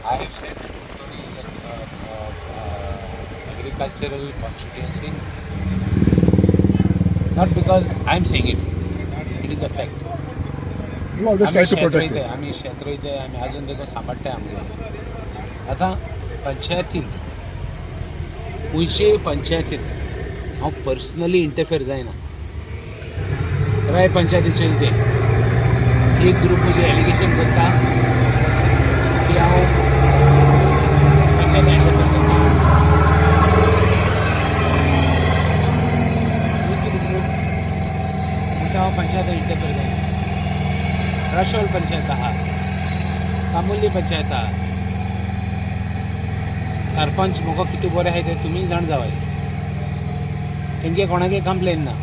I have said that Uttori is an agricultural constituency, not because I am saying it. It is a fact. You always try to protect it. आम्ही क्षेत्र इथे आम्ही अजून देखील सांभाळते आमगे आता पंचायतीन खुंयचे पंचायतीन हांव पर्सनली इंटरफेर जायना राय पंचायतीचे ते एक ग्रुप जे एलिगेशन करता की हांव पंचायत इंटरफेर करता दुसरी ग्रुप हांव पंचायत इंटरफेर जायना राशोल पंचायत आहा कामुल्ली पंचायत आहा सरपंच म्हाका किती बरे आहाय ते तुमी जाण जावय तेंगे कोणागे कंप्लेन ना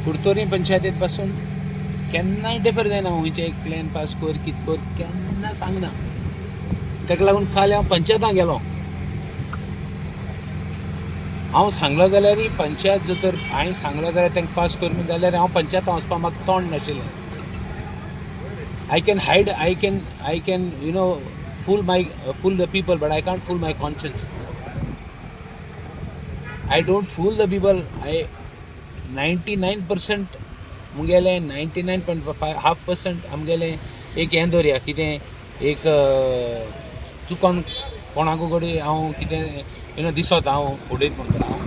कुडतोरी पंचायतीत पासून केन्ना इंटरफेर जायना हुंयचे एक प्लॅन पास कर कित कर केन्ना सांगना ताका लागून फाल्यां हांव पंचायतां गेलो हांव सांगलो जाल्यार पंचायत जर तर हांवें सांगलो जाल्यार तांकां पास कर म्हणून जाल्यार हांव पंचायतां वचपाक म्हाका तोंड नाशिल्लें I can hide, I can, fool the people, but I can't fool my conscience. I don't fool the people. 99% मुगेले 99.5% आमगेले एक हें दवरया कितें एक चुकोन कोणाकू कडेन हांव कितें दिसत हांव उडयत म्हणटा हांव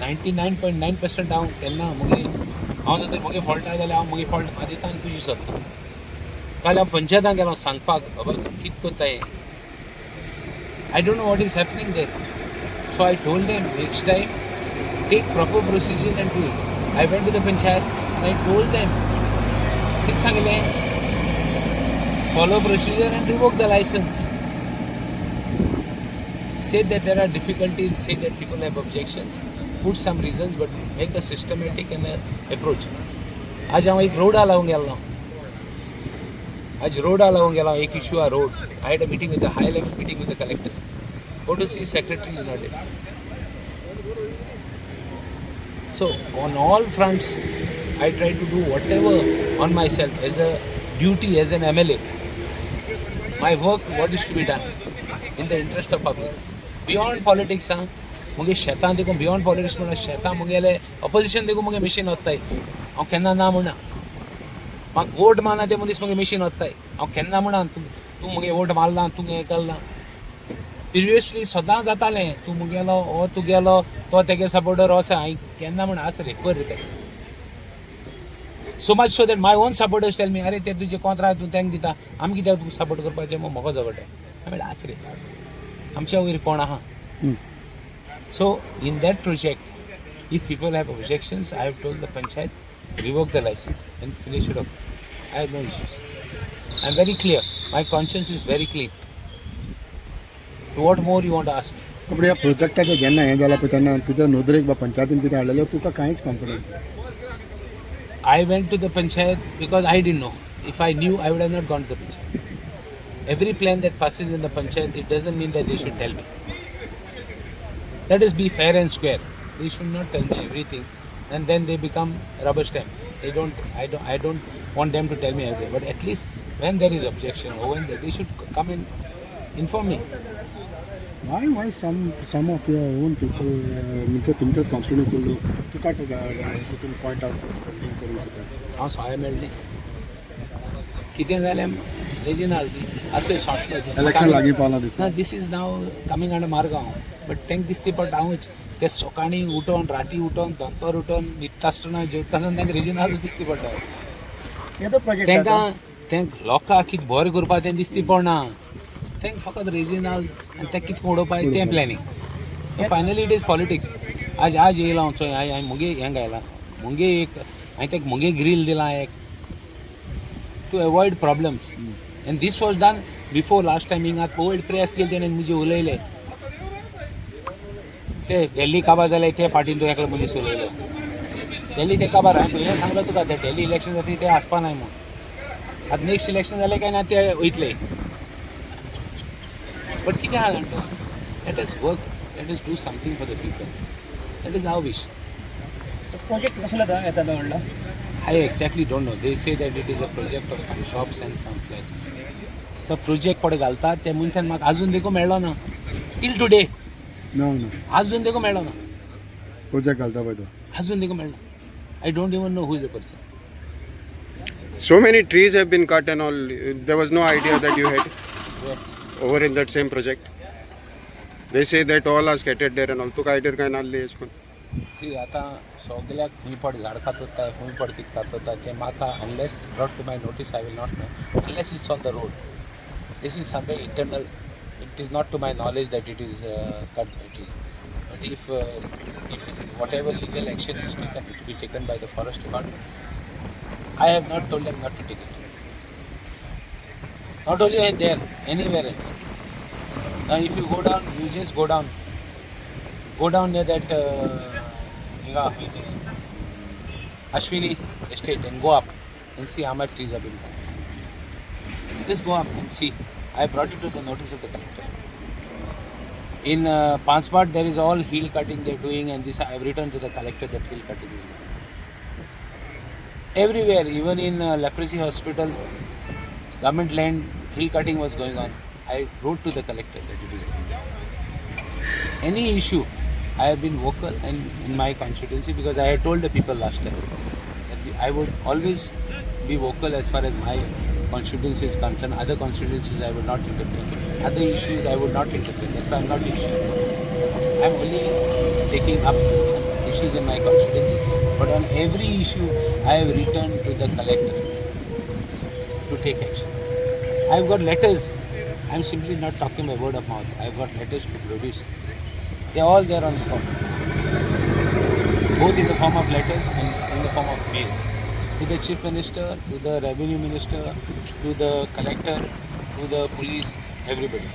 99.9% हांव केन्ना हांव जर मुगे फॉल्ट आहा जाल्यार हांव मुगे फॉल्ट दिता आनी तुजी सत्ता काल हांव पंचायतां गेलो सांगपाक बाबा कितें कोत्ता हें I don't know what is happening there. So I told them next time take proper procedures and do it. I went to the panchayat and I told them कितें सांगलें follow procedure and revoke the license. Say that there are difficulties, say that people have objections, put some reasons but make a systematic and approach. आज हांव एक रोडा लावूंक गेल्लो आज रोडा लावूंक गेलो एक इशू आ road I had a meeting with the high level meeting with the collectors. Go to see secretary is not there. So on all fronts I try to do whatever on myself as a duty as an MLA. My work what is to be done in the interest of public. Beyond politics मुगे शेतां देखून beyond politics म्हणून शेतां मुगेले opposition देखून मुगे machine वत्ताय हांव केन्ना ना म्हणना म्हाका वोट मारना ते मनीस मुगे मशीन वत्ताय हांव केन्ना म्हणा तूं मुगे वोट मारला तूं हें केलां प्रिवियसली सदां जातालें तूं मुगेलो हो तुगेलो तो तेगे सपोर्टर हो आसा हांवें केन्ना म्हण आस रे कर रे तेका so much so that my own supporters tell me अरे ते तुजे कोंत्रा तूं तेंक दिता आमी कित्याक तुका सपोर्ट करपाचें म्हाका झगड हांवें म्हणलें आस रे आमच्या वयर कोण आहा so in that project if people have objections I have told the panchayat revoke the license and finish it off. I have no issues. I am very clear. My conscience is very clean. What more you want to ask me? आपण या प्रोजेक्टाचे जेन्ना हें जालां पळय तेन्ना तुज्या नोदरेक वा पंचायतीन कितें हाडलेलो तुका कांयच confidence I went to the panchayat because I didn't know. If I knew, I would have not gone to the panchayat. Every plan that passes in the panchayat, it doesn't mean that they should tell me. That is be fair and square. They should not tell me everything. And then they become rubber stamp. I don't want them to tell me everything. But at least when there is objection or when they should come and inform me. Why some of your own people म्हणजे तुमच्याच कॉन्स्टिट्युएन्सीलो तुका तितून point out think करूंक शकता हांव सहाय मेळ्ळें कितें जालें रेजिनाल्ड आजचो शॉर्टलो इलेक्शन लागीं पावलां दिसता this is now coming under Margao but तेंक दिसती पडटा हांवूच ते सकाळीं उठोन राती उठोन दनपार उठोन न्हिदता आसतना जेवता आसतना तेंका रेजिनाल्ड दिसती पडटा तेंक लोकांक कितें बरें करपा तें दिसती पडना तेंक फकत रेजिनाल्ड आनी तें कितें उडोवपाक तें planning finally it is politics आज येयला हांव चोय हांवें मुगे हें घायलां मुगे एक हांवें तेका मुगे ग्रील दिलां एक to avoid problems and this was done before last time हिंगा कोवीड प्रेस केली तेणें मुजे उलयले ते डेल्ली काबार जाले ते पार्टीन तूं एकलो मनीस उलयलो डेल्ली ते काबार हांवें पयलें सांगलो तुका ते डेल्ली इलेक्शन जाता ते आसपा नाय म्हूण आतां नेक्स्ट इलेक्शन जालें काय ना ते वयतले बट कितें आहा जाणा let us work let us do something for the people that is our wish project कसला येता व्हडलो I exactly don't know. They say that it is a project of some shops and some flats. तो project कोडे घालतात त्या मनशान म्हाका आजून देखो मेळ्ळो ना टील टुडे ना ना आजून देखो मेळ्ळो ना प्रोजेक्ट घालता पळय तो आजून देखो मेळ्ळो I don't even know who is the person So many trees have been cut and all. There was no idea that you had over in that same project. They say that all are scattered there and all. तुका idea काय नाल्ली एशकोन? सी आतां सगल्याक खूंय per झाड कातता खूंय per कितें कातता तें म्हाका unless brought to my notice I will not know unless it's on the road this is something internal it is not to my knowledge that it is cut by trees but if whatever legal action is taken it will be taken by the forest department. I have not told them not to take it. Not only there, anywhere else. Now if you go down, you just go down near that Ashwini estate and go up and see how much trees have been cut. Just go up and see. I brought it to the notice of the collector. In Panspat there is all hill cutting they are doing and this I have written to the collector that hill cutting is going. Everywhere, even in leprosy hospital, government land hill cutting was going on. I wrote to the collector that it is going on. Any issue, I have been vocal and in my constituency because I had told the people last time that I would always be vocal as far as my constituency is concerned. Other constituencies I would not interfere. Other issues I would not interfere. That's why I'm not issue. I'm only taking up issues in my constituency. But on every issue, I have written to the collector to take action. I've got letters. I'm simply not talking by word of mouth. I've got letters to produce. They're all there on the form. Both in the form of letters and in the form of mails. To the Chief Minister, to the Revenue Minister, to the Collector, to the police, everybody.